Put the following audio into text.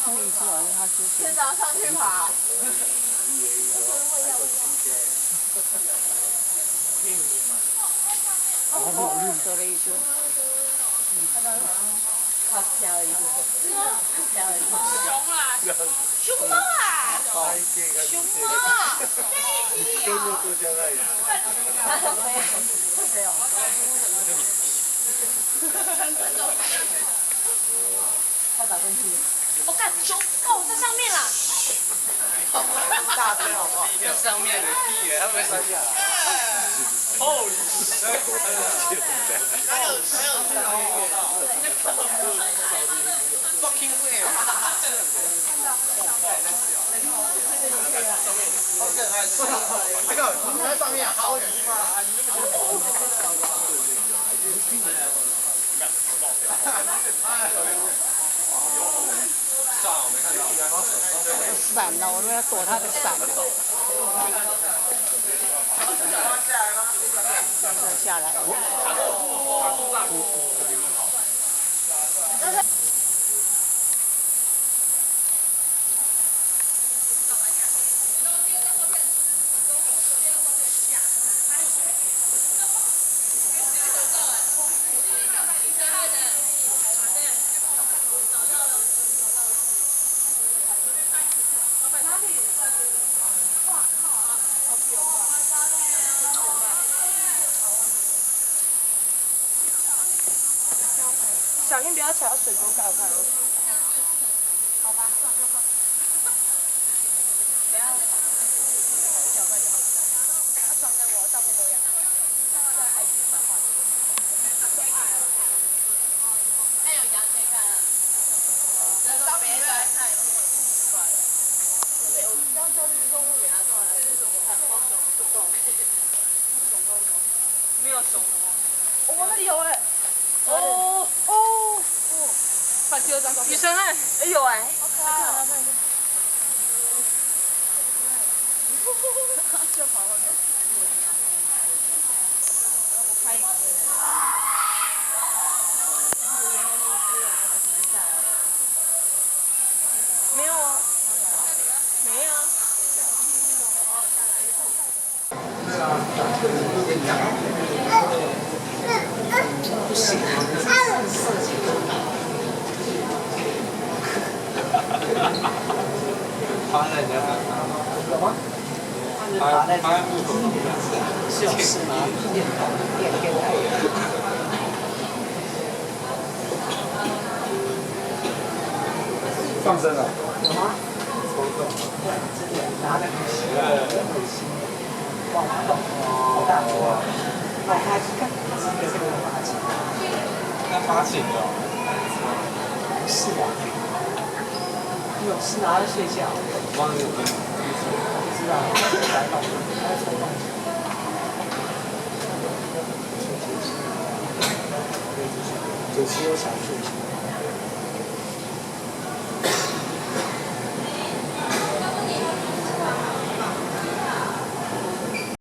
他一直玩他之前。先早上去爬。哦，得了一只。他挑了一只，挑了一只。熊猫啊！熊猫，在一起。跟着都相爱。没有。他打进去。我干，熊哦，在上面啦。大声好不好？在上面的屁耶，他们摔下来。哦，fucking weird。这个你在上面好远。伞了，我们要躲他的伞。下来。小心不要踩到水沟盖，我看到。好吧，不要。一小块就好。他传给我，照片都一样。在 IG 上画的。那有羊可以看啊。当别人来看有点奇怪了。对，我刚就是动物园啊，做完了就是我看光熊不动。没有熊的吗？我那里有哎。哦。快第二张照片。女生哎，哎有哎，好可爱啊！就跑后面。我拍一个。没有啊，没啊。不行，设计趴在人家身上。有吗？趴在木头上面。就是嘛，练给他。放生了。有吗？抽动。这点拿的很细，很细。往动，好大波。哦，他看，这个发情。那发情的。不是的。有是拿着睡觉。忘记了。不知道，来动，来抽动。九七有小树。